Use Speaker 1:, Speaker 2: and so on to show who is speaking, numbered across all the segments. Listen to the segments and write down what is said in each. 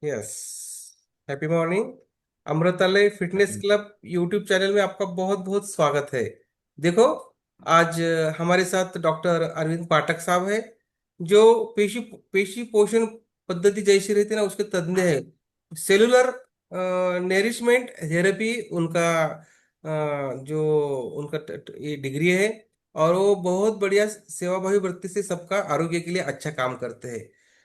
Speaker 1: Yes. Happy morning. Amritalaya fitness club YouTube channel में आपका बहुत बहुत स्वागत है। देखो, आज हमारे साथ डॉक्टर अरविंद पाठक साहब है, जो पेशी पेशी पोषण पद्धति जैसी रहती है ना, उसके तज्ञ है। सेलुलर नरिशमेंट थेरेपी उनका जो उनका ये डिग्री है। और वो बहुत बढ़िया सेवाभावी वृत्ति से सबका आरोग्य के लिए अच्छा काम करते हैं।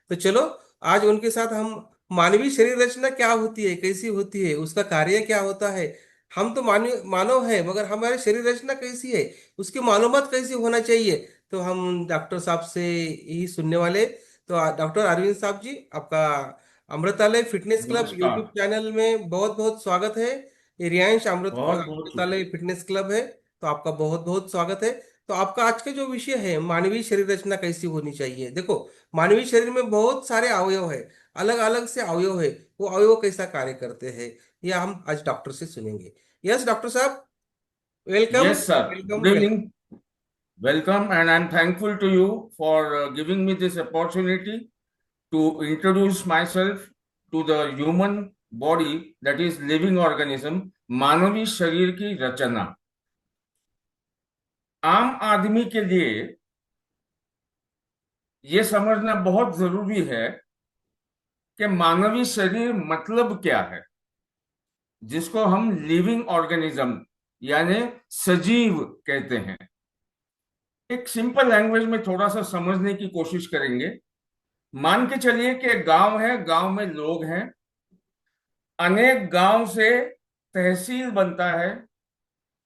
Speaker 1: तो चलो, आज उनके साथ हम मानवीय शरीर रचना क्या होती है, कैसी होती है, उसका कार्य क्या होता है। हम तो मानव मानव है, मगर हमारे शरीर रचना कैसी है, उसकी मालूमात कैसी होना चाहिए, तो हम डॉक्टर साहब से यही सुनने वाले। तो डॉक्टर अरविंद साहब जी, आपका अमृतालय फिटनेस क्लब यूट्यूब
Speaker 2: नमस्कार।
Speaker 1: चैनल में बहुत बहुत स्वागत है। ये रियांश
Speaker 2: बहुत बहुत
Speaker 1: अमृतालय
Speaker 2: शुक्रिया।
Speaker 1: फिटनेस क्लब है। तो आपका बहुत बहुत स्वागत है। तो आपका आज का जो विषय है, मानवीय शरीर रचना कैसी होनी चाहिए। देखो, मानवीय शरीर में बहुत सारे अवयव है, अलग अलग से अवयव है। वो अवयव कैसा कार्य करते हैं, यह हम आज डॉक्टर से सुनेंगे। यस डॉक्टर साहब, welcome
Speaker 2: Yes, sir.
Speaker 1: Welcome
Speaker 2: Good
Speaker 1: welcome.
Speaker 2: evening. Welcome, and I'm thankful to you for giving me this opportunity to introduce myself to the human body, that is living organism, मानवीय शरीर की रचना। आम आदमी के लिए ये समझना बहुत जरूरी है कि मानवीय शरीर मतलब क्या है, जिसको हम लिविंग ऑर्गेनिज्म यानी सजीव कहते हैं। एक सिंपल लैंग्वेज में थोड़ा सा समझने की कोशिश करेंगे। मान के चलिए कि गांव है, गांव में लोग हैं। अनेक गांव से तहसील बनता है,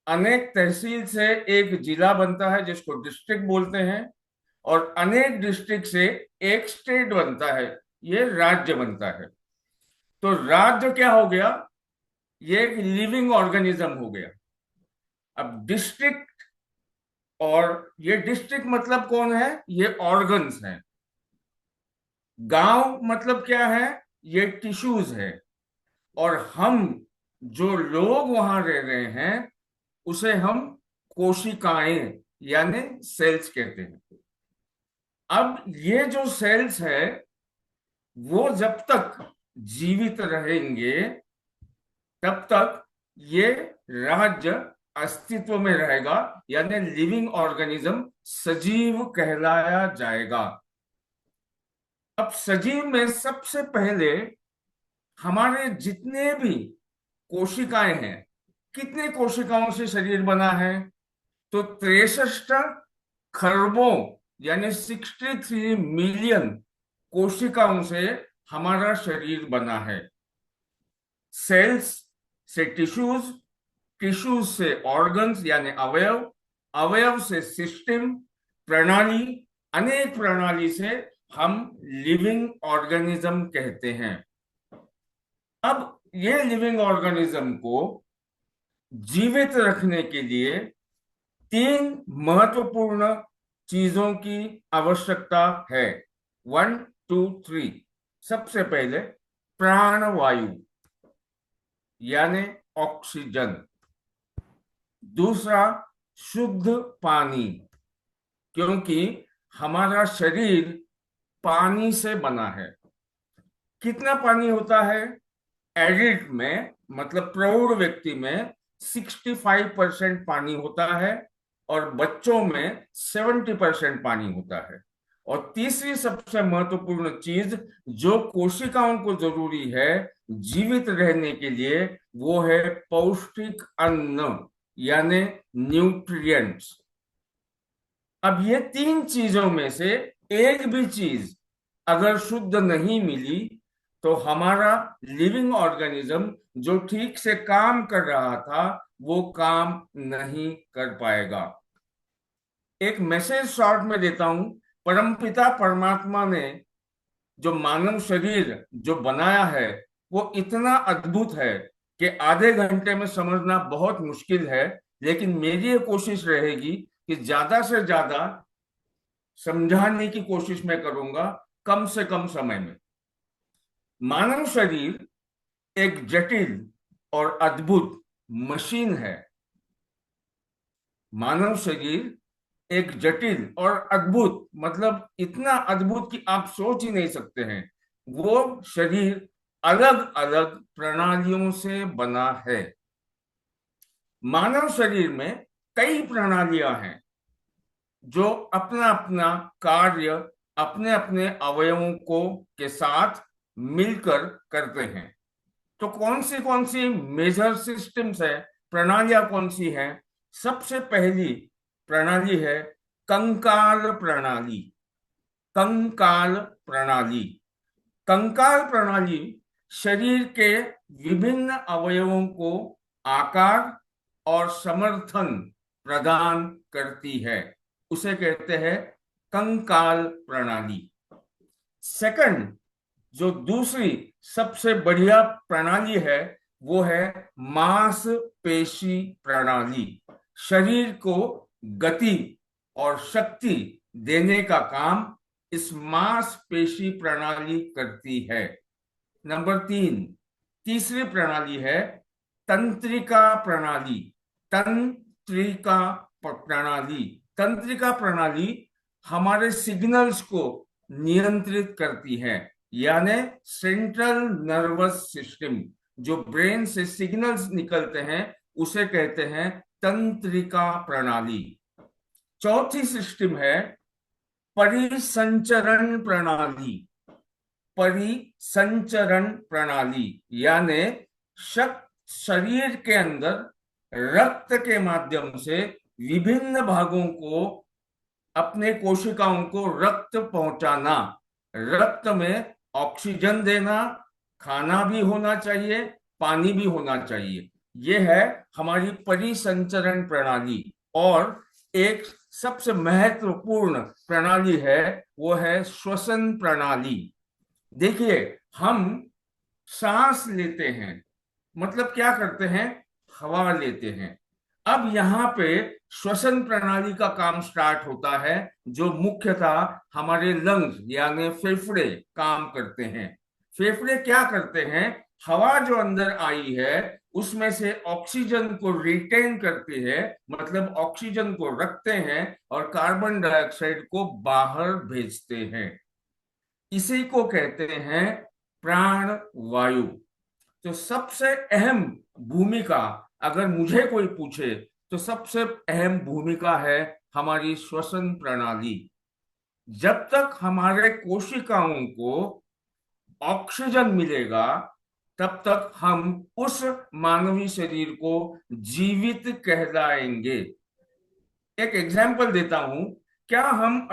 Speaker 2: अनेक तहसील से एक जिला बनता है जिसको डिस्ट्रिक्ट बोलते हैं, और अनेक डिस्ट्रिक्ट से एक स्टेट बनता है, ये राज्य बनता है। तो राज्य क्या हो गया? ये एक लिविंग ऑर्गेनिज्म हो गया। अब डिस्ट्रिक्ट, और ये डिस्ट्रिक्ट मतलब कौन है? ये ऑर्गन्स हैं। गांव मतलब क्या है? ये टिश्यूज है। और हम जो लोग वहां रह रहे हैं उसे हम कोशिकाएं यानी सेल्स कहते हैं। अब ये जो सेल्स है वो जब तक जीवित रहेंगे तब तक ये राज्य अस्तित्व में रहेगा, यानी लिविंग ऑर्गेनिज्म सजीव कहलाया जाएगा। अब सजीव में सबसे पहले हमारे जितने भी कोशिकाएं हैं, कितने कोशिकाओं से शरीर बना है? तो 63 खरबों यानी 63 मिलियन कोशिकाओं से हमारा शरीर बना है। सेल्स से टिश्यूज, टिश्यूज से ऑर्गन्स यानी अवयव, अवयव से सिस्टम, प्रणाली, अनेक प्रणाली से हम लिविंग ऑर्गेनिज्म कहते हैं। अब ये लिविंग ऑर्गेनिज्म को जीवित रखने के लिए तीन महत्वपूर्ण चीजों की आवश्यकता है। One, two, three. सबसे पहले प्राणवायु यानी ऑक्सीजन। दूसरा, शुद्ध पानी, क्योंकि हमारा शरीर पानी से बना है। कितना पानी होता है? एडल्ट में मतलब प्रौढ़ व्यक्ति में 65% पानी होता है, और बच्चों में 70% पानी होता है। और तीसरी सबसे महत्वपूर्ण चीज जो कोशिकाओं को जरूरी है जीवित रहने के लिए, वो है पौष्टिक अन्न यानी न्यूट्रिएंट्स। अब ये तीन चीजों में से एक भी चीज अगर शुद्ध नहीं मिली तो हमारा लिविंग ऑर्गेनिज्म जो ठीक से काम कर रहा था वो काम नहीं कर पाएगा। एक मैसेज शॉर्ट में देता हूं। परमपिता परमात्मा ने जो मानव शरीर जो बनाया है वो इतना अद्भुत है कि आधे घंटे में समझना बहुत मुश्किल है। लेकिन मेरी ये कोशिश रहेगी कि ज्यादा से ज्यादा समझाने की कोशिश मैं करूंगा कम से कम समय में। मानव शरीर एक जटिल और अद्भुत मशीन है। मानव शरीर एक जटिल और अद्भुत मतलब इतना अद्भुत कि आप सोच ही नहीं सकते हैं। वो शरीर अलग अलग प्रणालियों से बना है। मानव शरीर में कई प्रणालियां हैं जो अपना अपना कार्य अपने अपने अवयवों को के साथ मिलकर करते हैं। तो कौन सी मेजर सिस्टम्स है, प्रणालियां कौन सी हैं? सबसे पहली प्रणाली है कंकाल प्रणाली। कंकाल प्रणाली कंकाल प्रणाली शरीर के विभिन्न अवयवों को आकार और समर्थन प्रदान करती है, उसे कहते हैं कंकाल प्रणाली। सेकंड, जो दूसरी सबसे बढ़िया प्रणाली है, वो है मांसपेशी प्रणाली। शरीर को गति और शक्ति देने का काम इस मांसपेशी प्रणाली करती है। नंबर तीन, तीसरी प्रणाली है तंत्रिका प्रणाली। तंत्रिका प्रणाली तंत्रिका प्रणाली हमारे सिग्नल्स को नियंत्रित करती है, यानी सेंट्रल नर्वस सिस्टम, जो ब्रेन से सिग्नल्स निकलते हैं उसे कहते हैं तंत्रिका प्रणाली। चौथी सिस्टम है परिसंचरण प्रणाली। परिसंचरण प्रणाली यानी शरीर के अंदर रक्त के माध्यम से विभिन्न भागों को, अपने कोशिकाओं को रक्त पहुंचाना, रक्त में ऑक्सीजन देना, खाना भी होना चाहिए, पानी भी होना चाहिए। यह है हमारी परिसंचरण प्रणाली। और एक सबसे महत्वपूर्ण प्रणाली है, वो है श्वसन प्रणाली। देखिए, हम सांस लेते हैं, मतलब क्या करते हैं, हवा लेते हैं। अब यहाँ पे श्वसन प्रणाली का काम स्टार्ट होता है, जो मुख्यतः हमारे लंग्स यानी फेफड़े काम करते हैं। फेफड़े क्या करते हैं, हवा जो अंदर आई है उसमें से ऑक्सीजन को रिटेन करते हैं, मतलब ऑक्सीजन को रखते हैं और कार्बन डाइऑक्साइड को बाहर भेजते हैं। इसी को कहते हैं प्राण वायु। तो सबसे अहम भूमिका, अगर मुझे कोई पूछे, तो सबसे अहम भूमिका है हमारी श्वसन प्रणाली। जब तक हमारे कोशिकाओं को ऑक्सीजन मिलेगा, तब तक हम उस मानवीय शरीर को जीवित कहलाएंगे। एक एग्जाम्पल देता हूं, क्या हम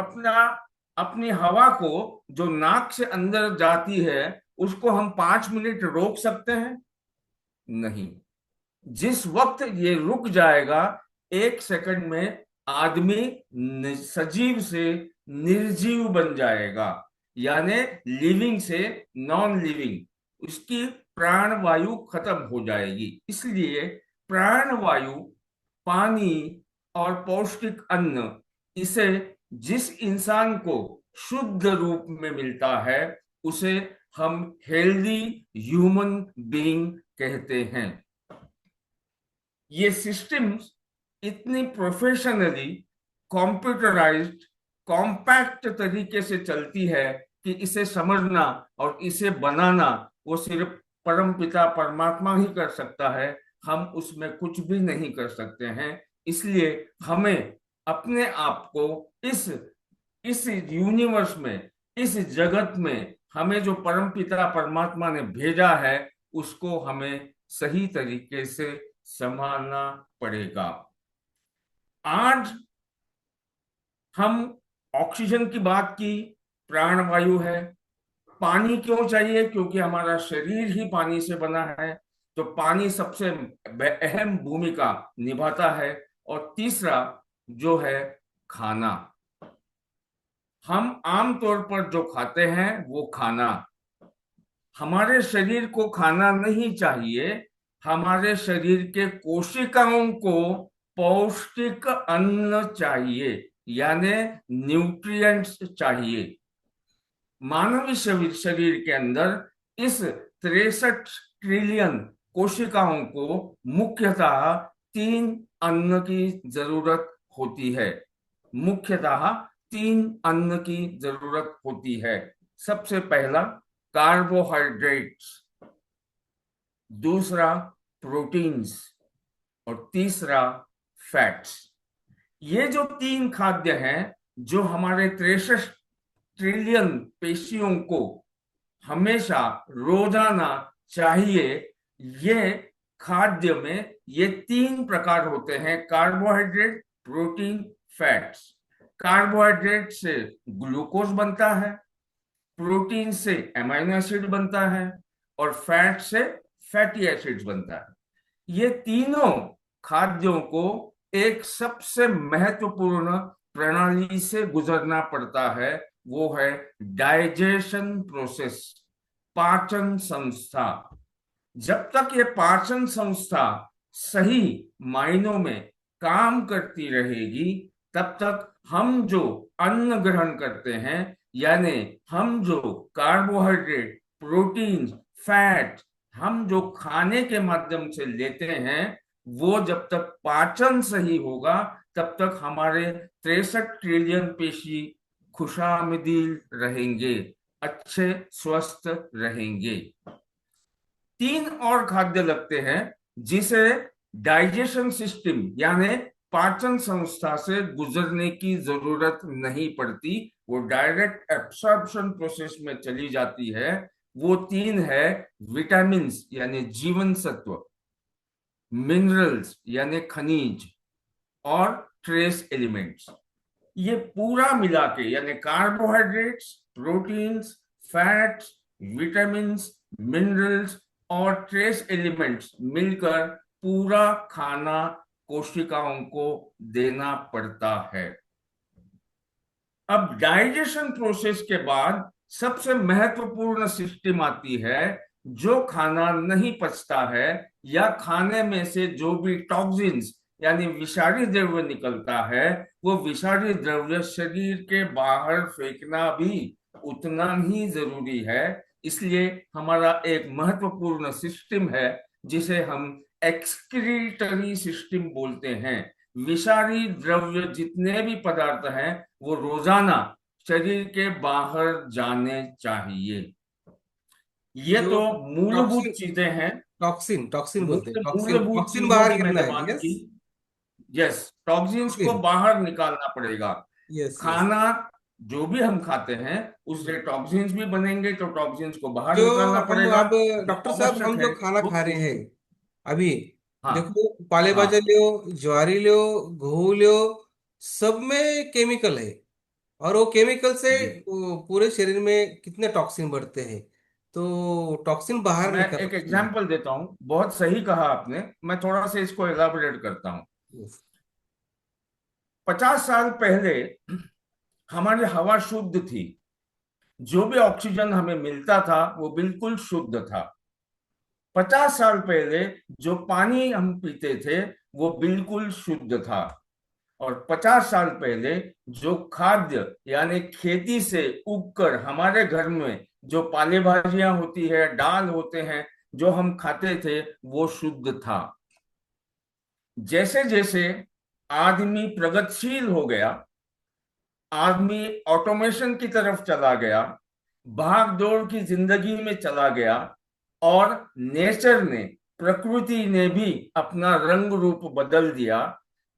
Speaker 2: अपनी हवा को जो नाक से अंदर जाती है उसको हम 5 मिनट रोक सकते हैं? नहीं। जिस वक्त ये रुक जाएगा, 1 सेकंड में आदमी सजीव से निर्जीव बन जाएगा, यानी लिविंग से नॉन लिविंग, उसकी प्राण वायु खत्म हो जाएगी। इसलिए प्राण वायु, पानी और पौष्टिक अन्न, इसे जिस इंसान को शुद्ध रूप में मिलता है उसे हम हेल्दी ह्यूमन बीइंग कहते हैं। ये सिस्टम्स इतनी प्रोफेशनली कंप्यूटराइज्ड, कॉम्पैक्ट तरीके से चलती है कि इसे समझना और इसे बनाना वो सिर्फ परमपिता परमात्मा ही कर सकता है। हम उसमें कुछ भी नहीं कर सकते हैं। इसलिए हमें अपने आप को इस यूनिवर्स में, इस जगत में हमें जो परमपिता परमात्मा ने भेजा है उसको हमें सही तरीके से संभालना पड़ेगा। आज हम ऑक्सीजन की बात की, प्राणवायु है। पानी क्यों चाहिए? क्योंकि हमारा शरीर ही पानी से बना है, तो पानी सबसे अहम भूमिका निभाता है। और तीसरा जो है खाना, हम आमतौर पर जो खाते हैं वो खाना, हमारे शरीर को खाना नहीं चाहिए, हमारे शरीर के कोशिकाओं को पौष्टिक अन्न चाहिए, यानी न्यूट्रिएंट्स चाहिए। मानवीय शरीर के अंदर इस 63 ट्रिलियन कोशिकाओं को मुख्यतः 3 अन्न की जरूरत होती है। मुख्यतः 3 अन्न की जरूरत होती है। सबसे पहला कार्बोहाइड्रेट्स, दूसरा प्रोटीन्स और तीसरा फैट्स। ये जो तीन खाद्य हैं जो हमारे 63 ट्रिलियन पेशियों को हमेशा रोजाना चाहिए, ये खाद्य में ये तीन प्रकार होते हैं: कार्बोहाइड्रेट, प्रोटीन, फैट्स। कार्बोहाइड्रेट से ग्लूकोज बनता है, प्रोटीन से एमाइनो एसिड बनता है, और फैट से फैटी एसिड्स बनता है। ये तीनों खाद्यों को एक सबसे महत्वपूर्ण प्रणाली से गुजरना पड़ता है, वो है डाइजेशन प्रोसेस, पाचन संस्था। जब तक ये पाचन संस्था सही मायनों में काम करती रहेगी, तब तक हम जो अन्न ग्रहण करते हैं, यानी हम जो कार्बोहाइड्रेट, प्रोटीन, फैट हम जो खाने के माध्यम से लेते हैं, वो जब तक पाचन सही होगा, तब तक हमारे 63 ट्रिलियन पेशी खुशामदीद रहेंगे, अच्छे स्वस्थ रहेंगे। तीन और खाद्य लगते हैं जिसे डाइजेशन सिस्टम यानी पाचन संस्था से गुजरने की जरूरत नहीं पड़ती, वो डायरेक्ट एब्सॉर्प्शन प्रोसेस में चली जाती है। वो तीन है: विटामिन्स यानी जीवन सत्व, मिनरल्स यानी खनिज, और ट्रेस एलिमेंट्स। ये पूरा मिला के यानी carbohydrates, proteins, fats, vitamins, minerals और ट्रेस एलिमेंट्स मिलकर पूरा खाना कोशिकाओं को देना पड़ता है। अब डाइजेशन प्रोसेस के बाद सबसे महत्वपूर्ण सिस्टम आती है। जो खाना नहीं पचता है या खाने में से जो भी टॉक्सिन्स यानी विषारी द्रव्य निकलता है, वो विषारी द्रव्य शरीर के बाहर फेंकना भी उतना ही जरूरी है। इसलिए हमारा एक महत्वपूर्ण सिस्टम है जिसे हम एक्सक्रीटरी सिस्टम बोलते हैं। विषारी द्रव्य जितने भी पदार्थ हैं, वो रोजाना शरीर के बाहर जाने चाहिए। ये
Speaker 1: जो
Speaker 2: तो मूलभूत
Speaker 1: टॉक्सिन
Speaker 2: चीजें हैं,
Speaker 1: टॉक्सिन टॉक्सिन बोलते हैं, टॉक्सिन
Speaker 2: मूलभूत
Speaker 1: टॉक्सिन
Speaker 2: चीजों
Speaker 1: बाहर
Speaker 2: की
Speaker 1: करना
Speaker 2: मैंने
Speaker 1: है,
Speaker 2: बात
Speaker 1: यस।
Speaker 2: की। यस, टॉक्सिन्स को
Speaker 1: टॉक्सिन,
Speaker 2: बाहर निकालना पड़ेगा।
Speaker 1: Yes yes.
Speaker 2: खाना जो भी हम खाते हैं उससे टॉक्सिन्स भी बनेंगे, तो टॉक्सिन्स को बाहर
Speaker 1: जो
Speaker 2: निकालना
Speaker 1: हम
Speaker 2: पड़ेगा।
Speaker 1: अब
Speaker 2: जो
Speaker 1: डॉक्टर साहब,
Speaker 2: आवश्यक
Speaker 1: हम जो
Speaker 2: है
Speaker 1: खाना
Speaker 2: वो
Speaker 1: खा रहे हैं
Speaker 2: पोषक।
Speaker 1: अभी,
Speaker 2: हाँ,
Speaker 1: देखो, पाले
Speaker 2: हाँ,
Speaker 1: भाजा लो, ज्वारी लो, गेहूं लो, सब में केमिकल है। और वो केमिकल से
Speaker 2: जी।
Speaker 1: पूरे शरीर में कितने टॉक्सिन बढ़ते हैं। तो टॉक्सिन बाहर
Speaker 2: मैं
Speaker 1: निकलना
Speaker 2: एक
Speaker 1: चाहिए।
Speaker 2: एग्जाम्पल देता हूँ, बहुत सही कहा आपने। मैं थोड़ा सा इसको एलाबोरेट करता हूँ।
Speaker 1: Yes.
Speaker 2: 50 साल पहले हमारी हवा शुद्ध थी। जो भी ऑक्सीजन हमें मिलता था वो बिल्कुल शुद्ध था। 50 साल पहले जो पानी हम पीते थे वो बिल्कुल शुद्ध था। और 50 साल पहले जो खाद्य यानी खेती से उगकर हमारे घर में जो पाले भाजियां होती है, दाल होते हैं, जो हम खाते थे, वो शुद्ध था। जैसे जैसे आदमी प्रगतिशील हो गया, आदमी ऑटोमेशन की तरफ चला गया, भाग दौड़ की जिंदगी में चला गया, और नेचर ने, प्रकृति ने भी अपना रंग रूप बदल दिया,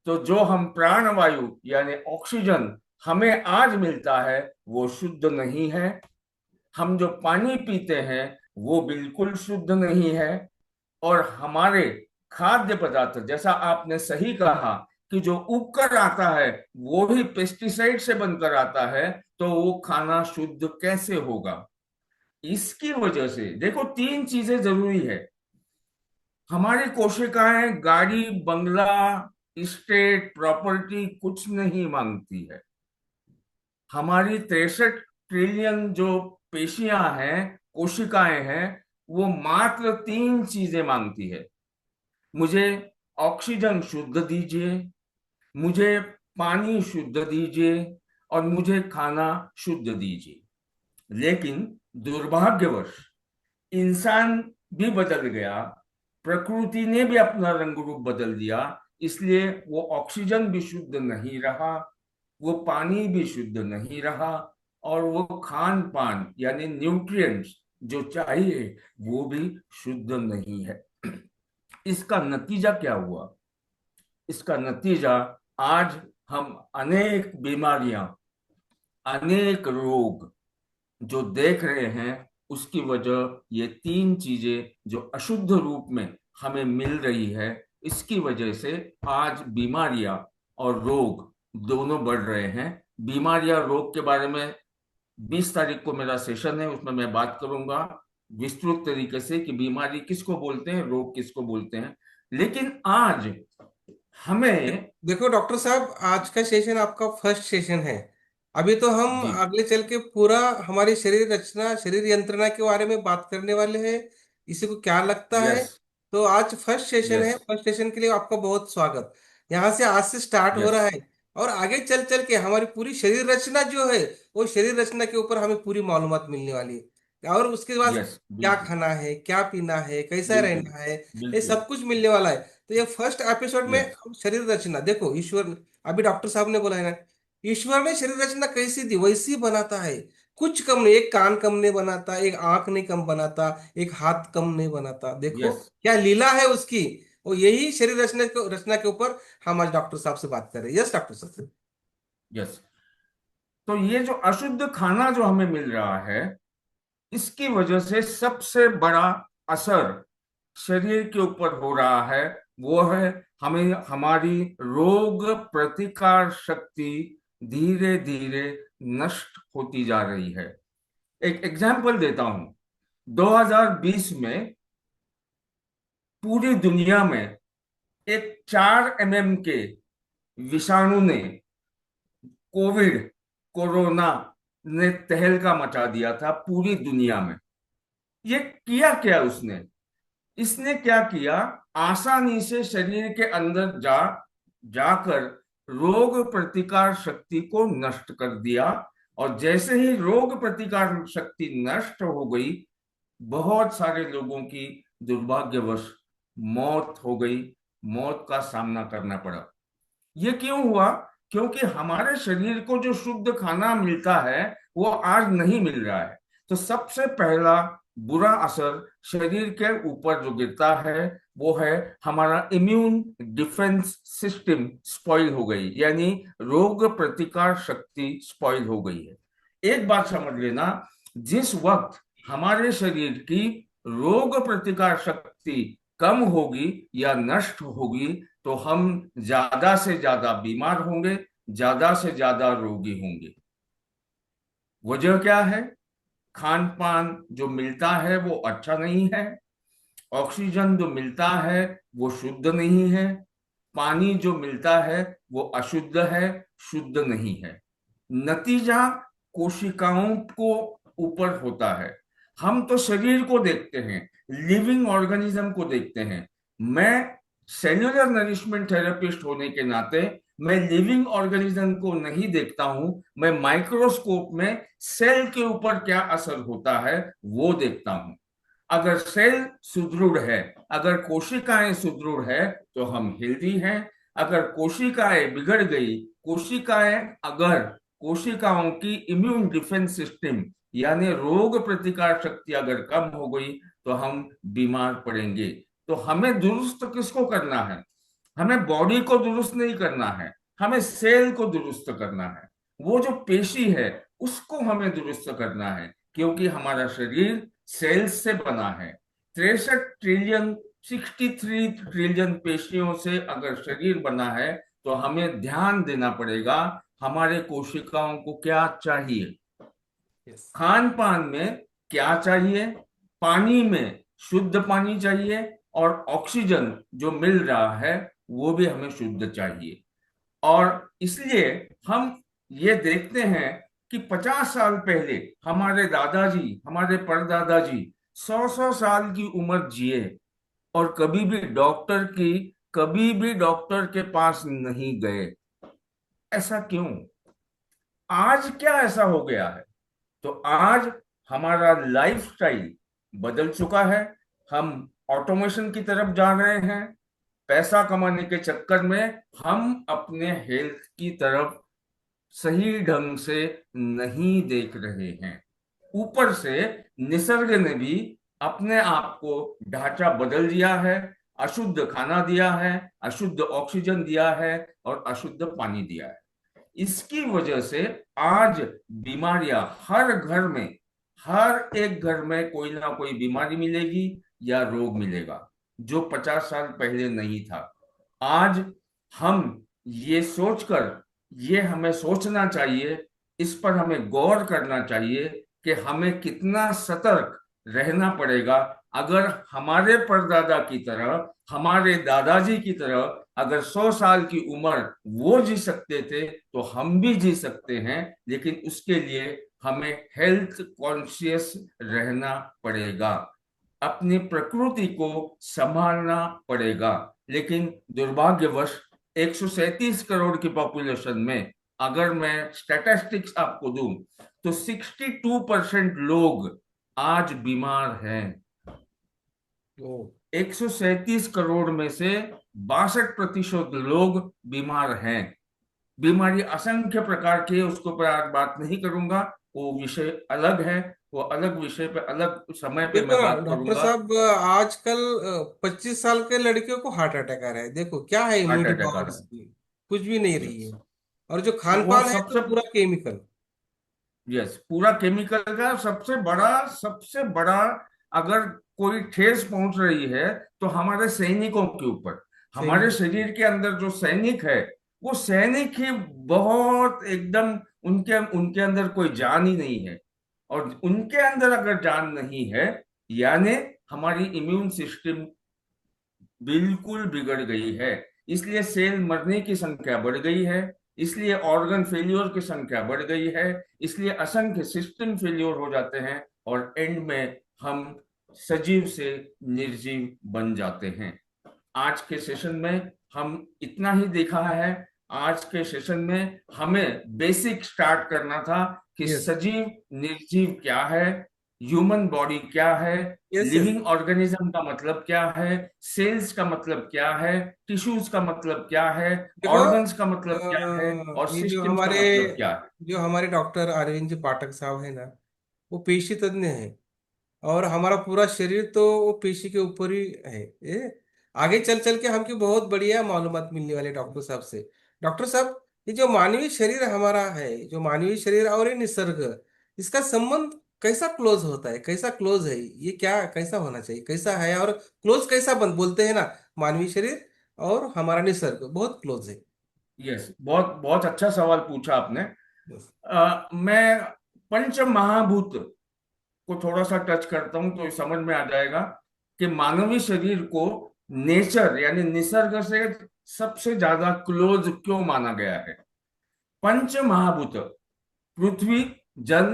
Speaker 2: तो जो हम प्राणवायु यानी ऑक्सीजन हमें आज मिलता है वो शुद्ध नहीं है। हम जो पानी पीते हैं वो बिल्कुल शुद्ध नहीं है। और हमारे खाद्य पदार्थ, जैसा आपने सही कहा कि जो उगकर आता है वो ही पेस्टिसाइड से बनकर आता है, तो वो खाना शुद्ध कैसे होगा? इसकी वजह से देखो, तीन चीजें जरूरी है। हमारी कोशिकाएं गाड़ी, बंगला, स्टेट, प्रॉपर्टी कुछ नहीं मांगती है। हमारी 63 ट्रिलियन जो पेशियां हैं, कोशिकाएं हैं, वो मात्र तीन चीजें मांगती है: मुझे ऑक्सीजन शुद्ध दीजिए, मुझे पानी शुद्ध दीजिए, और मुझे खाना शुद्ध दीजिए। लेकिन दुर्भाग्यवश इंसान भी बदल गया, प्रकृति ने भी अपना रंग रूप बदल दिया। इसलिए वो ऑक्सीजन भी शुद्ध नहीं रहा, वो पानी भी शुद्ध नहीं रहा, और वो खान पान यानी न्यूट्रिएंट्स जो चाहिए वो भी शुद्ध नहीं है। इसका नतीजा क्या हुआ? इसका नतीजा, आज हम अनेक बीमारियां, अनेक रोग जो देख रहे हैं, उसकी वजह ये तीन चीजें जो अशुद्ध रूप में हमें मिल रही है, इसकी वजह से आज बीमारियां और रोग दोनों बढ़ रहे हैं। बीमारियां रोग के बारे में 20 तारीख को मेरा सेशन है, उसमें मैं बात करूंगा विस्तृत तरीके से कि बीमारी किसको बोलते हैं, रोग किसको बोलते हैं। लेकिन आज हमें,
Speaker 1: देखो डॉक्टर साहब, आज का सेशन आपका फर्स्ट सेशन है। अभी तो हम
Speaker 2: जी,
Speaker 1: अगले चल के पूरा हमारी शरीर रचना, शरीर यंत्रणा के बारे में बात करने वाले हैं, इसी को क्या लगता है।
Speaker 2: यस,
Speaker 1: तो आज फर्स्ट सेशन
Speaker 2: यस,
Speaker 1: है, फर्स्ट सेशन के लिए आपका बहुत स्वागत। यहाँ से आज से स्टार्ट हो
Speaker 2: यस,
Speaker 1: रहा है, और आगे चल चल के हमारी पूरी शरीर रचना जो है, वो शरीर रचना के ऊपर हमें पूरी मालूमात मिलने वाली है। और उसके बाद
Speaker 2: यस,
Speaker 1: क्या
Speaker 2: बिल्कुल,
Speaker 1: खाना है, क्या पीना है, कैसा
Speaker 2: बिल्कुल,
Speaker 1: रहना है, ये
Speaker 2: बिल्कुल,
Speaker 1: सब कुछ मिलने वाला है। तो ये फर्स्ट एपिसोड में
Speaker 2: यस,
Speaker 1: हम शरीर रचना, देखो ईश्वर, अभी डॉक्टर साहब ने बोला है ना, ईश्वर ने शरीर रचना कैसी दी वैसी बनाता है। कुछ कम नहीं, एक कान कम नहीं बनाता, एक आंख नहीं कम बनाता, एक हाथ कम नहीं बनाता। देखो
Speaker 2: यस,
Speaker 1: क्या लीला है उसकी। वो यही शरीर रचना के ऊपर हम आज डॉक्टर साहब से बात कर रहे हैं। यस डॉक्टर साहब।
Speaker 2: यस। तो ये जो अशुद्ध खाना जो हमें मिल रहा है, इसकी वजह से सबसे बड़ा असर शरीर के ऊपर हो रहा है, वो है हमें हमारी रोग प्रतिकार शक्ति धीरे धीरे नष्ट होती जा रही है। एक एग्जाम्पल देता हूं। 2020 में पूरी दुनिया में एक 4 mm के विषाणु ने, कोविड, कोरोना ने तहलका मचा दिया था पूरी दुनिया में। ये किया क्या उसने? इसने क्या किया? आसानी से शरीर के अंदर जाकर रोग प्रतिकार शक्ति को नष्ट कर दिया। और जैसे ही रोग प्रतिकार शक्ति नष्ट हो गई, बहुत सारे लोगों की दुर्भाग्यवश मौत हो गई, मौत का सामना करना पड़ा। ये क्यों हुआ? क्योंकि हमारे शरीर को जो शुद्ध खाना मिलता है वो आज नहीं मिल रहा है। तो सबसे पहला बुरा असर शरीर के ऊपर जो गिरता है वो है हमारा इम्यून डिफेंस सिस्टम स्पॉइल हो गई, यानी रोग प्रतिकार शक्ति स्पॉइल हो गई है। एक बात समझ लेना, जिस वक्त हमारे शरीर की रोग प्रतिकार शक्ति कम होगी या नष्ट होगी, तो हम ज्यादा से ज्यादा बीमार होंगे, ज्यादा से ज्यादा रोगी होंगे। वजह क्या है? खान पान जो मिलता है वो अच्छा नहीं है, ऑक्सीजन जो मिलता है वो शुद्ध नहीं है, पानी जो मिलता है वो अशुद्ध है, शुद्ध नहीं है। नतीजा कोशिकाओं को ऊपर होता है। हम तो शरीर को देखते हैं, लिविंग ऑर्गेनिज्म को देखते हैं। मैं सेल्यूलर नरिशमेंट थेरेपिस्ट होने के नाते मैं लिविंग ऑर्गेनिज्म को नहीं देखता हूं, मैं माइक्रोस्कोप में सेल के ऊपर क्या असर होता है वो देखता हूं। अगर सेल सुदृढ़ है, अगर कोशिकाएं सुदृढ़ है, तो हम हेल्दी हैं। अगर कोशिकाएं बिगड़ गई, कोशिकाएं अगर कोशिकाओं की इम्यून डिफेंस सिस्टम यानी रोग प्रतिकार शक्ति अगर कम हो गई, तो हम बीमार पड़ेंगे। तो हमें दुरुस्त किसको करना है? हमें बॉडी को दुरुस्त नहीं करना है, हमें सेल को दुरुस्त करना है। वो जो पेशी है उसको हमें दुरुस्त करना है, क्योंकि हमारा शरीर सेल्स से बना है। 63 ट्रिलियन, 63 ट्रिलियन पेशियों से अगर शरीर बना है, तो हमें ध्यान देना पड़ेगा हमारे कोशिकाओं को क्या चाहिए।
Speaker 1: यस।
Speaker 2: खान पान में क्या चाहिए? पानी में शुद्ध पानी चाहिए, और ऑक्सीजन जो मिल रहा है वो भी हमें शुद्ध चाहिए। और इसलिए हम ये देखते हैं कि 50 साल पहले हमारे दादाजी, हमारे परदादाजी 100-100 साल की उम्र जिए, और कभी भी डॉक्टर के पास नहीं गए। ऐसा क्यों? आज क्या ऐसा हो गया है? तो आज हमारा लाइफस्टाइल बदल चुका है। हम ऑटोमेशन की तरफ जा रहे हैं। पैसा कमाने के चक्कर में हम अपने हेल्थ की तरफ सही ढंग से नहीं देख रहे हैं। ऊपर से निसर्ग ने भी अपने आप को ढांचा बदल दिया है, अशुद्ध खाना दिया है, अशुद्ध ऑक्सीजन दिया है और अशुद्ध पानी दिया है। इसकी वजह से आज बीमारियां हर घर में, हर एक घर में कोई ना कोई बीमारी मिलेगी या रोग मिलेगा, जो 50 साल पहले नहीं था। आज हम ये सोचकर, ये हमें सोचना चाहिए, इस पर हमें गौर करना चाहिए कि हमें कितना सतर्क रहना पड़ेगा। अगर हमारे परदादा की तरह, हमारे दादाजी की तरह अगर 100 साल की उम्र वो जी सकते थे तो हम भी जी सकते हैं, लेकिन उसके लिए हमें हेल्थ कॉन्शियस रहना पड़ेगा, अपनी प्रकृति को संभालना पड़ेगा। लेकिन दुर्भाग्यवश 137 करोड़ की पॉपुलेशन में अगर मैं स्टैटिस्टिक्स आपको दूं तो 62% लोग आज बीमार हैं।
Speaker 1: ओ,
Speaker 2: 137 करोड़ में से 62% लोग बीमार हैं। बीमारी असंख्य प्रकार की है, उसके ऊपर आज बात नहीं करूंगा, वो विषय अलग है। वो अलग विषय पे अलग समय पे
Speaker 1: देखो
Speaker 2: मैं
Speaker 1: ना
Speaker 2: बात
Speaker 1: डॉक्टर
Speaker 2: करूंगा।
Speaker 1: साहब, आजकल 25 साल के लड़कियों को हार्ट अटैक आ रहा है। देखो क्या है
Speaker 2: हार्ट
Speaker 1: इम्यूनिटी
Speaker 2: अटैक आ
Speaker 1: पावर
Speaker 2: रहा
Speaker 1: इसकी, कुछ भी नहीं
Speaker 2: है।
Speaker 1: रही
Speaker 2: यस।
Speaker 1: है। और जो
Speaker 2: तो
Speaker 1: खान
Speaker 2: वो
Speaker 1: पान है तो
Speaker 2: सबसे,
Speaker 1: पूरा केमिकल।
Speaker 2: यस, पूरा केमिकल का सबसे बड़ा अगर कोई ठेस पहुंच रही है तो हमारे सैनिकों के ऊपर।
Speaker 1: सही
Speaker 2: हमारे शरीर के अंदर जो सैनिक है, वो सैनिक ही बहुत एकदम, उनके उनके अंदर कोई जान ही नहीं है। और उनके अंदर अगर जान नहीं है, यानी हमारी इम्यून सिस्टम बिल्कुल बिगड़ गई है। इसलिए सेल मरने की संख्या बढ़ गई है, इसलिए ऑर्गन फेल्योर की संख्या बढ़ गई है, इसलिए असंख्य सिस्टम फेल्योर हो जाते हैं और एंड में हम सजीव से निर्जीव बन जाते हैं। आज के सेशन में हम इतना ही देखा है। आज के सेशन में हमें बेसिक स्टार्ट करना था कि
Speaker 1: यस,
Speaker 2: सजीव निर्जीव क्या है, ह्यूमन बॉडी क्या है,
Speaker 1: यस, यस।
Speaker 2: लिविंग ऑर्गेनिज्म का मतलब क्या है, सेल्स का मतलब क्या है, टिश्यूज का मतलब क्या है,
Speaker 1: देखो,
Speaker 2: ऑर्गन्स का मतलब क्या है और
Speaker 1: ये
Speaker 2: सिस्टम्स का मतलब क्या है।
Speaker 1: जो हमारे डॉक्टर अरविंद जी पाठक साहब है ना, वो पेशी तज्ञ हैं। और हमारा पूरा शरीर तो वो पेशी के ऊपर ही है। आगे चल चल के हमको बहुत बढ़िया मालूमात मिलने वाले डॉक्टर साहब से। डॉक्टर साहब, ये जो मानवीय शरीर हमारा है, जो मानवीय शरीर और ये निसर्ग, इसका संबंध कैसा क्लोज होता है, कैसा क्लोज है ये, क्या कैसा होना चाहिए, कैसा है और क्लोज कैसा बन बोलते हैं ना, मानवीय शरीर और हमारा निसर्ग बहुत क्लोज है।
Speaker 2: यस, बहुत बहुत अच्छा सवाल पूछा आपने।
Speaker 1: Yes.
Speaker 2: मैं पंच महाभूत को थोड़ा सा टच करता हूं तो समझ में आ जाएगा कि मानवीय शरीर को नेचर यानी निसर्ग से सबसे ज्यादा क्लोज क्यों माना गया है। पंच महाभूत, पृथ्वी, जल,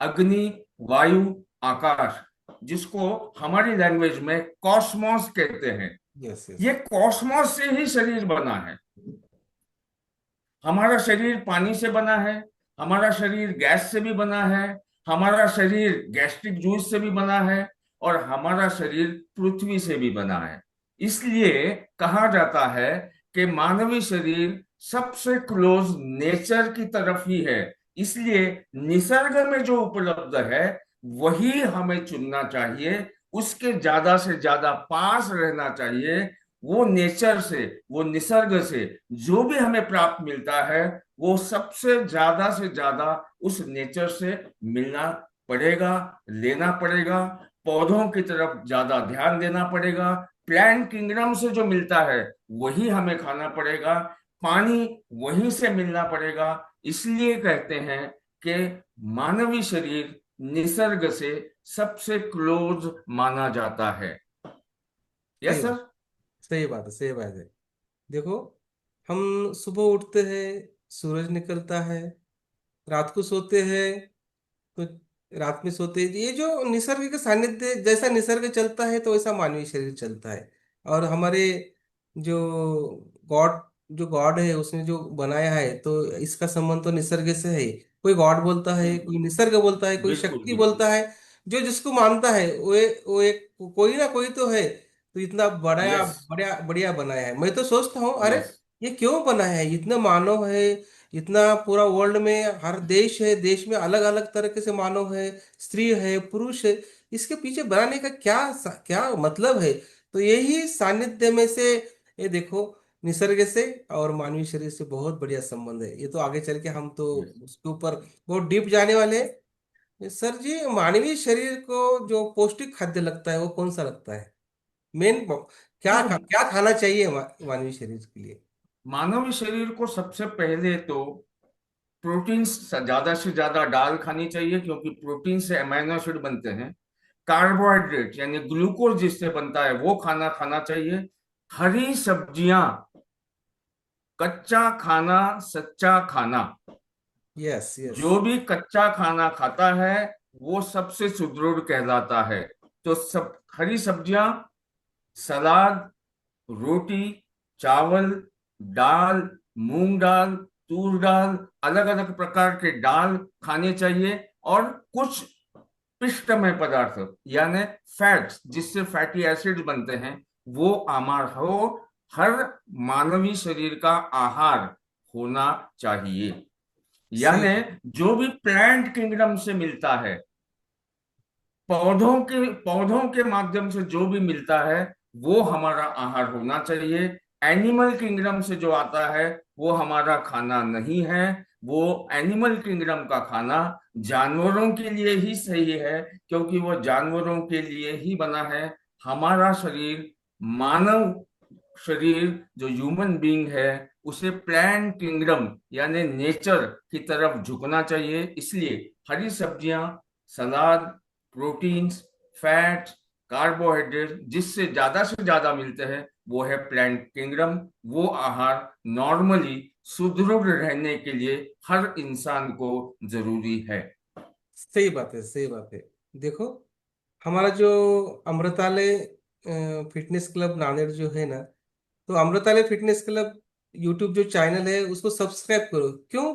Speaker 2: अग्नि, वायु, आकाश, जिसको हमारी लैंग्वेज में कॉस्मोस कहते हैं,
Speaker 1: यस, यस।
Speaker 2: ये कॉस्मोस से ही शरीर बना है। हमारा शरीर पानी से बना है, हमारा शरीर गैस से भी बना है, हमारा शरीर गैस्ट्रिक जूस से भी बना है और हमारा शरीर पृथ्वी से भी बना है। इसलिए कहा जाता है कि मानवीय शरीर सबसे क्लोज नेचर की तरफ ही है। इसलिए निसर्ग में जो उपलब्ध है वही हमें चुनना चाहिए, उसके ज्यादा से ज्यादा पास रहना चाहिए। वो नेचर से, वो निसर्ग से जो भी हमें प्राप्त मिलता है, वो सबसे ज्यादा से ज्यादा उस नेचर से मिलना पड़ेगा, लेना पड़ेगा। पौधों की तरफ ज्यादा ध्यान देना पड़ेगा। प्लांट किंगडम से जो मिलता है वही हमें खाना पड़ेगा। पानी वहीं से मिलना पड़ेगा। इसलिए कहते हैं कि मानवीय शरीर निसर्ग से सबसे क्लोज माना जाता है।
Speaker 1: सही
Speaker 2: यस
Speaker 1: बात,
Speaker 2: सर।
Speaker 1: सही बात है, सही बात है। देखो, हम सुबह उठते हैं, सूरज निकलता है, रात को सोते हैं, तो रात में सोते हैं। ये जो निसर्ग के सानिध्य, जैसा निसर्ग चलता है तो वैसा मानवीय शरीर चलता है। और हमारे जो गॉड जो गॉड है उसने जो बनाया है, तो इसका संबंध तो निसर्ग से है। कोई गॉड बोलता है, कोई
Speaker 2: बिल्कुल
Speaker 1: निसर्ग बोलता है, कोई
Speaker 2: बिल्कुल
Speaker 1: शक्ति
Speaker 2: बिल्कुल।
Speaker 1: बोलता है। जो जिसको मानता है वो एक कोई ना कोई तो है। तो इतना बड़ा
Speaker 2: यस।
Speaker 1: बढ़िया बढ़िया बनाया है। मैं तो सोचता हूँ, अरे
Speaker 2: यस।
Speaker 1: ये क्यों बना है, इतना मानव है, इतना पूरा वर्ल्ड में हर देश है, देश में अलग अलग तरीके से मानव है, स्त्री है, पुरुष है। इसके पीछे बनाने का क्या मतलब है? तो यही सानिध्य में से, ये देखो, निसर्ग से और मानवीय शरीर से बहुत बढ़िया संबंध है। ये तो आगे चल के हम तो
Speaker 2: यस।
Speaker 1: उसके ऊपर बहुत डीप जाने वाले हैं। सर जी, मानवीय शरीर को जो पौष्टिक खाद्य लगता है वो कौन सा लगता है? मेन
Speaker 2: देखो,
Speaker 1: क्या खाना चाहिए मानवीय शरीर के लिए?
Speaker 2: मानव शरीर को सबसे पहले तो प्रोटीन ज्यादा से ज्यादा दाल खानी चाहिए, क्योंकि प्रोटीन से अमीनो एसिड बनते हैं। कार्बोहाइड्रेट यानी ग्लूकोज जिससे बनता है वो खाना खाना चाहिए। हरी सब्जियां, कच्चा खाना, सच्चा खाना।
Speaker 1: Yes, yes.
Speaker 2: जो भी कच्चा खाना खाता है वो सबसे सुदृढ़ कहलाता है। तो सब हरी सब्जियां, सलाद, रोटी, चावल, दाल, मूंग दाल, तूर दाल, अलग अलग प्रकार के दाल खाने चाहिए। और कुछ पिष्टमय पदार्थ यानी फैट्स जिससे फैटी एसिड बनते हैं, वो आहार हो, हर मानवी शरीर का आहार होना चाहिए।
Speaker 1: सही।
Speaker 2: यानी जो भी प्लांट किंगडम से मिलता है, पौधों के माध्यम से जो भी मिलता है, वो हमारा आहार होना चाहिए। एनिमल किंगडम से जो आता है वो हमारा खाना नहीं है। वो एनिमल किंगडम का खाना जानवरों के लिए ही सही है, क्योंकि वो जानवरों के लिए ही बना है। हमारा शरीर, मानव शरीर जो ह्यूमन बीइंग है, उसे प्लांट किंगडम यानी नेचर की तरफ झुकना चाहिए। इसलिए हरी सब्जियां, सलाद, प्रोटीन्स, फैट्स, कार्बोहाइड्रेट जिससे ज्यादा से ज्यादा मिलते हैं वो है प्लांट किंगडम। वो आहार नॉर्मली सुदृढ़ रहने के लिए हर इंसान को जरूरी है।
Speaker 1: सही बात है, सही बात है। देखो, हमारा जो अमृतालय फिटनेस क्लब नांदेड़ जो है ना, तो अमृतालय फिटनेस क्लब यूट्यूब जो चैनल है उसको सब्सक्राइब करो। क्यों?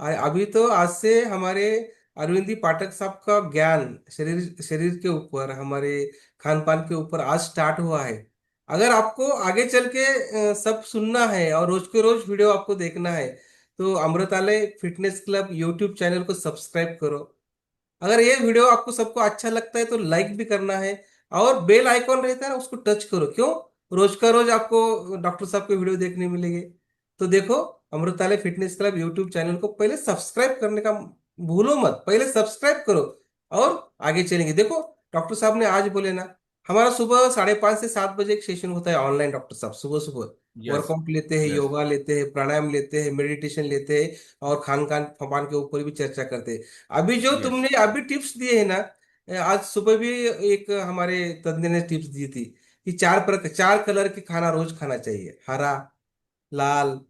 Speaker 1: अभी तो आज से हमारे अरविंदी पाठक साहब का ज्ञान शरीर शरीर के ऊपर, हमारे खान पान के ऊपर आज स्टार्ट हुआ है। अगर आपको आगे चल के सब सुनना है और रोज के रोज वीडियो आपको देखना है, तो अमृतालय फिटनेस क्लब यूट्यूब चैनल को सब्सक्राइब करो। अगर ये वीडियो आपको सबको अच्छा लगता है तो लाइक भी करना है, और बेल आइकॉन रहता है ना, उसको टच करो। क्यों? रोज का रोज आपको डॉक्टर साहब के वीडियो देखने मिलेंगे। तो देखो, अमृतालय फिटनेस क्लब यूट्यूब चैनल को पहले सब्सक्राइब करने का भूलो मत, पहले सब्सक्राइब करो और आगे चलेंगे। देखो, डॉक्टर साहब ने आज बोले ना, हमारा सुबह 5:30 से 7 बजे एक सेशन होता है ऑनलाइन। डॉक्टर साहब सुबह सुबह
Speaker 2: यस।
Speaker 1: वर्कआउट लेते हैं,
Speaker 2: यस।
Speaker 1: योगा लेते हैं, प्राणायाम लेते हैं, मेडिटेशन लेते हैं, और खान खान पान के ऊपर भी चर्चा करते हैं। अभी जो
Speaker 2: यस।
Speaker 1: तुमने अभी टिप्स दिए हैं ना, आज सुबह भी एक हमारे तज्ञ ने टिप्स दी थी कि 4 कलर की खाना रोज खाना चाहिए। हरा, लाल,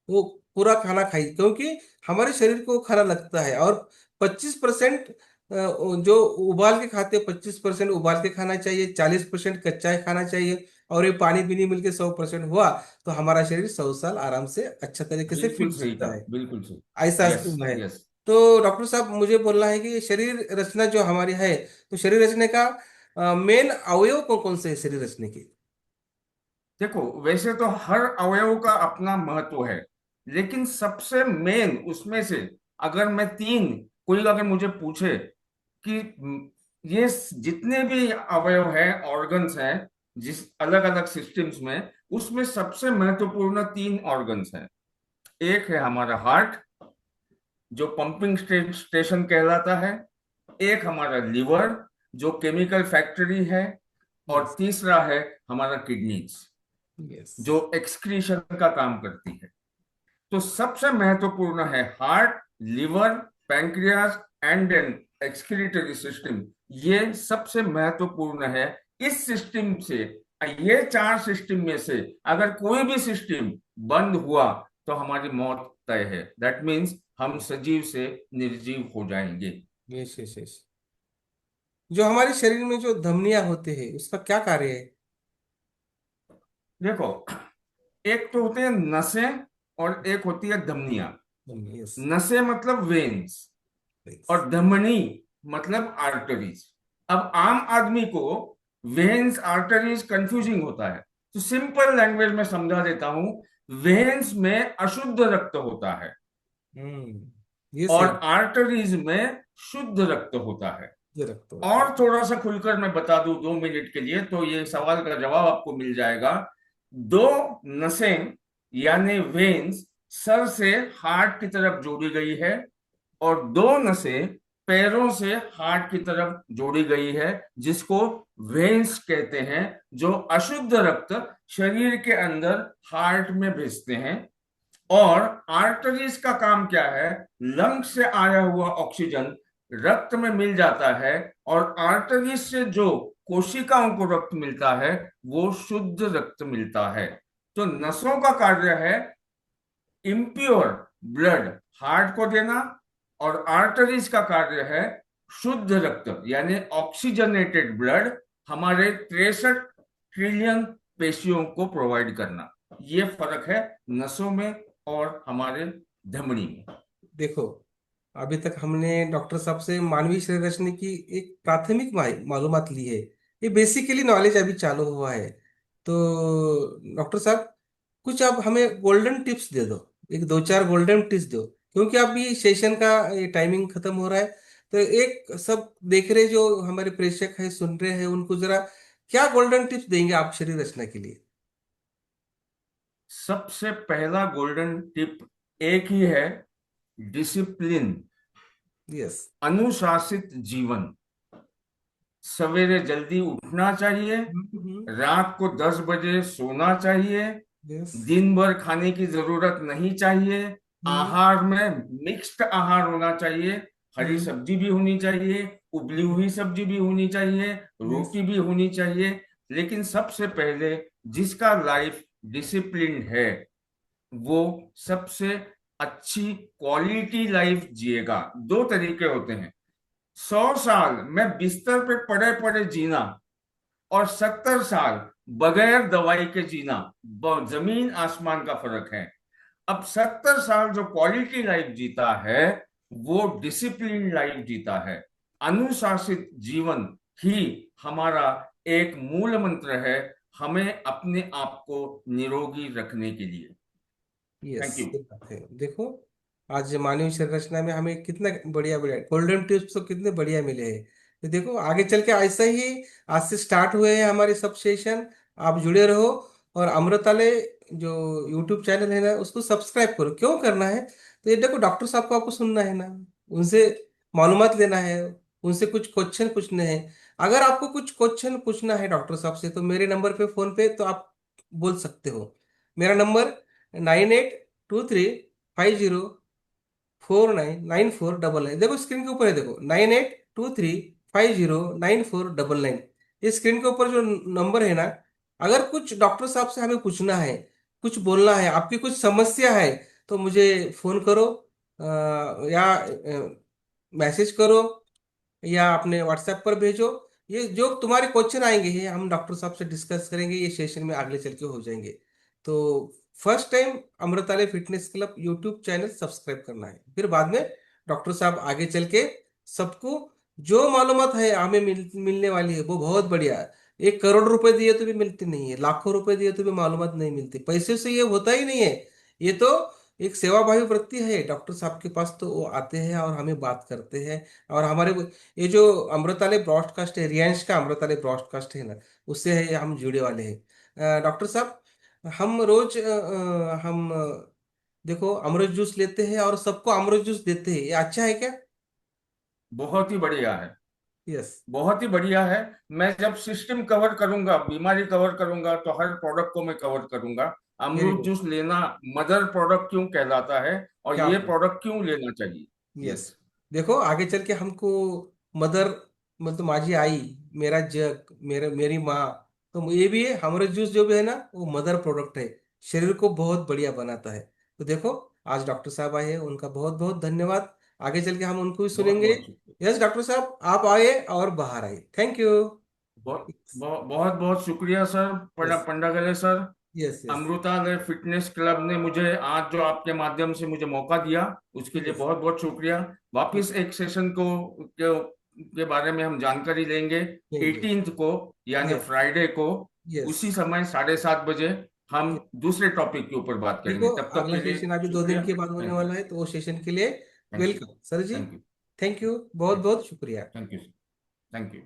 Speaker 1: वो पूरा खाना खाइए, क्योंकि हमारे शरीर को वो खाना लगता है। और 25% जो उबाल के खाते हैं, 25% उबाल के खाना चाहिए, 40% कच्चा ही खाना चाहिए। और ये पानी पीनी मिलके 100% हुआ, तो हमारा शरीर 100 साल आराम से अच्छा तरीके से
Speaker 2: बिल्कुल
Speaker 1: फिट
Speaker 2: सही
Speaker 1: जीता
Speaker 2: कहा,
Speaker 1: है।
Speaker 2: बिल्कुल सही।
Speaker 1: ऐसा
Speaker 2: यस।
Speaker 1: है।
Speaker 2: यस।
Speaker 1: तो डॉक्टर साहब, मुझे बोलना है कि शरीर रचना जो हमारी है, तो शरीर रचने का मेन अवयव कौन कौन से है शरीर रचने के?
Speaker 2: देखो, वैसे तो हर अवयव का अपना महत्व है, लेकिन सबसे मेन उसमें से अगर मैं तीन, कोई अगर मुझे पूछे कि ये जितने भी अवयव हैं, ऑर्गन्स हैं, जिस अलग अलग सिस्टम्स में, उसमें सबसे महत्वपूर्ण तीन ऑर्गन्स हैं। एक है हमारा हार्ट, जो पंपिंग स्टेशन कहलाता है। एक हमारा लिवर, जो केमिकल फैक्ट्री है। और
Speaker 1: यस,
Speaker 2: तीसरा है हमारा किडनीज,
Speaker 1: यस।
Speaker 2: जो एक्सक्रीशन का काम करती है। तो सबसे महत्वपूर्ण है heart, liver, pancreas and then excretory system. ये सबसे महत्वपूर्ण है। इस सिस्टम से, ये चार सिस्टम में से अगर कोई भी सिस्टम बंद हुआ तो हमारी मौत तय है। दैट मीन्स हम सजीव से निर्जीव हो जाएंगे।
Speaker 1: Yes, yes, yes. जो हमारे शरीर में जो धमनियां होते हैं उसका क्या कार्य है?
Speaker 2: देखो, एक तो होते हैं नसें और एक होती है धमनियां।
Speaker 1: यस,
Speaker 2: नसें मतलब वेन्स, और धमनी मतलब आर्टरीज। अब आम आदमी को वेन्स आर्टरीज कंफ्यूजिंग होता है, तो सिंपल लैंग्वेज में समझा देता हूं। वेन्स में अशुद्ध रक्त होता है,
Speaker 1: ये
Speaker 2: और
Speaker 1: सही।
Speaker 2: आर्टरीज में शुद्ध रक्त होता है।
Speaker 1: ये रक्त होता है।
Speaker 2: और थोड़ा सा खुलकर मैं बता दूं 2 मिनट के लिए, तो ये सवाल का जवाब आपको मिल जाएगा। दो नसें यानी वेन्स सर से हार्ट की तरफ जोड़ी गई है, और दो नसें पैरों से हार्ट की तरफ जोड़ी गई है, जिसको वेन्स कहते हैं, जो अशुद्ध रक्त शरीर के अंदर हार्ट में भेजते हैं। और आर्टरीज का काम क्या है? लंग से आया हुआ ऑक्सीजन रक्त में मिल जाता है, और आर्टरीज से जो कोशिकाओं को रक्त मिलता है वो शुद्ध रक्त मिलता है। तो नसों का कार्य है इम्प्योर ब्लड हार्ट को देना, और आर्टरीज का कार्य है शुद्ध रक्त यानी ऑक्सीजनेटेड ब्लड हमारे 63 ट्रिलियन पेशियों को प्रोवाइड करना। ये फर्क है नसों में और हमारे धमनी में।
Speaker 1: देखो, अभी तक हमने डॉक्टर साहब से मानवीय शरीर रचना की एक प्राथमिक मालूमात ली है। ये बेसिकली नॉलेज अभी चालू हुआ है। तो डॉक्टर साहब, कुछ आप हमें गोल्डन टिप्स दे दो। एक दो चार गोल्डन टिप्स दो, क्योंकि अभी सेशन का ये टाइमिंग खत्म हो रहा है। तो एक सब देख रहे जो हमारे प्रेक्षक है, सुन रहे हैं, उनको जरा क्या गोल्डन टिप्स देंगे आप शरीर रचना के लिए?
Speaker 2: सबसे पहला गोल्डन टिप एक ही है, डिसिप्लिन,
Speaker 1: यस।
Speaker 2: अनुशासित जीवन। सवेरे जल्दी उठना चाहिए, रात को 10 बजे सोना चाहिए,
Speaker 1: यस।
Speaker 2: दिन भर खाने की जरूरत नहीं चाहिए, आहार में मिक्स्ड आहार होना चाहिए, हरी सब्जी भी होनी चाहिए, उबली हुई सब्जी भी होनी चाहिए,
Speaker 1: यस।
Speaker 2: रोटी भी होनी चाहिए। लेकिन सबसे पहले जिसका लाइफ डिसिप्लिन है वो सबसे अच्छी क्वालिटी लाइफ जिएगा। दो तरीके होते हैं, 100 साल मैं बिस्तर पे पड़े पड़े जीना, और 70 साल बगैर दवाई के जीना, जमीन आसमान का फर्क है। अब 70 साल जो क्वालिटी लाइफ जीता है वो डिसिप्लिन लाइफ जीता है। अनुशासित जीवन ही हमारा एक मूल मंत्र है हमें अपने आप को निरोगी रखने के लिए।
Speaker 1: Yes,
Speaker 2: thank you.
Speaker 1: सही बात है। देखो, आज मानवीय संरचना में हमें कितना बढ़िया बढ़िया गोल्डन टिप्स तो कितने बढ़िया मिले हैं। तो देखो, आगे चल के ऐसा ही आज से स्टार्ट हुए हैं हमारे सब सेशन। आप जुड़े रहो। और अमृतालय जो यूट्यूब चैनल है ना, उसको सब्सक्राइब करो। क्यों करना है? तो ये देखो, डॉक्टर साहब को आपको सुनना है ना, उनसे मालूमात लेना है, उनसे कुछ क्वेश्चन पूछने हैं। अगर आपको कुछ क्वेश्चन पूछना है डॉक्टर साहब से, तो मेरे नंबर पे फोन पे तो आप बोल सकते हो। मेरा नंबर 982350499499। देखो स्क्रीन के ऊपर है, देखो 9823509499। ये स्क्रीन के ऊपर जो नंबर है ना, अगर कुछ डॉक्टर साहब से हमें पूछना है, कुछ बोलना है, आपकी कुछ समस्या है, तो मुझे फोन करो, या मैसेज करो, या अपने व्हाट्सएप पर भेजो। ये जो तुम्हारे क्वेश्चन आएंगे ये हम डॉक्टर साहब से डिस्कस करेंगे, ये सेशन में आगे चल के हो जाएंगे। तो first time Amritalaya fitness club YouTube channel subscribe करना है, फिर बाद में डॉक्टर साहब आगे चल के सबको जो मालूमात है हमें मिलने वाली है वो बहुत बढ़िया है। 1 करोड़ रुपए दिए तो भी मिलती नहीं है, लाखों रुपए दिए तो भी मालूमात नहीं मिलती। पैसे से ये होता ही नहीं है। ये तो एक सेवाभावी वृत्ति है। डॉक्टर साहब के पास तो वो आते हैं और हमें बात करते हैं। और हमारे ये जो अमृतालय ब्रॉडकास्ट है, रियांश का अमृतालय ब्रॉडकास्ट है ना, उससे है हम जुड़े वाले हैं। डॉक्टर साहब, हम रोज देखो अमृत जूस लेते हैं और सबको अमृत जूस देते हैं, ये अच्छा है क्या?
Speaker 2: बहुत ही बढ़िया है,
Speaker 1: यस।
Speaker 2: बहुत ही बढ़िया है। मैं जब सिस्टम कवर करूंगा, बीमारी कवर करूंगा, तो हर प्रोडक्ट को मैं कवर करूंगा।
Speaker 1: वेरी
Speaker 2: अमरूद
Speaker 1: गुड।
Speaker 2: जूस लेना मदर प्रोडक्ट क्यों कहलाता है, और
Speaker 1: क्या
Speaker 2: ये
Speaker 1: बात।
Speaker 2: प्रोडक्ट क्यों लेना चाहिए।
Speaker 1: यस।
Speaker 2: यस।
Speaker 1: देखो आगे चल के हमको मदर, मतलब माझी आई, मेरा जग, मेरी माँ, तो ये भी है हमारा जूस जो भी है ना, वो मदर प्रोडक्ट है। शरीर को बहुत बढ़िया बनाता है। तो देखो, आज डॉक्टर साहब आए हैं, उनका बहुत बहुत धन्यवाद। आगे चल के हम उनको भी
Speaker 2: बहुत
Speaker 1: सुनेंगे।
Speaker 2: बहुत शुक्रिया।
Speaker 1: यस डॉक्टर साहब, आप आए और बाहर आए। Thank you.
Speaker 2: बहुत बहुत बहुत बहुत शुक्रिया sir,
Speaker 1: yes.
Speaker 2: Pandagale sir.
Speaker 1: Yes. Yes.
Speaker 2: Amritalaya fitness club ने मुझे आज जो आपके माध्यम से मुझे मौका दिया उसके लिए
Speaker 1: यस।
Speaker 2: बहुत बहुत शुक्रिया। वापिस एक सेशन के बारे में हम जानकारी लेंगे
Speaker 1: थैंक यू।
Speaker 2: 18th को, यानी
Speaker 1: यस।
Speaker 2: फ्राइडे को,
Speaker 1: यस।
Speaker 2: उसी समय 7:30 बजे। हम दूसरे टॉपिक के ऊपर बात
Speaker 1: देखो,
Speaker 2: करेंगे। तब तक
Speaker 1: अगला
Speaker 2: के लिए
Speaker 1: सेशन अभी 2 दिन
Speaker 2: शुक्रिया।
Speaker 1: के बाद होने
Speaker 2: थैंक यू।
Speaker 1: वाला है, तो वो सेशन के लिए
Speaker 2: थैंक यू।
Speaker 1: वेलकम सर जी।
Speaker 2: Thank you.
Speaker 1: थैंक यू, बहुत बहुत शुक्रिया।
Speaker 2: Thank you. Thank you.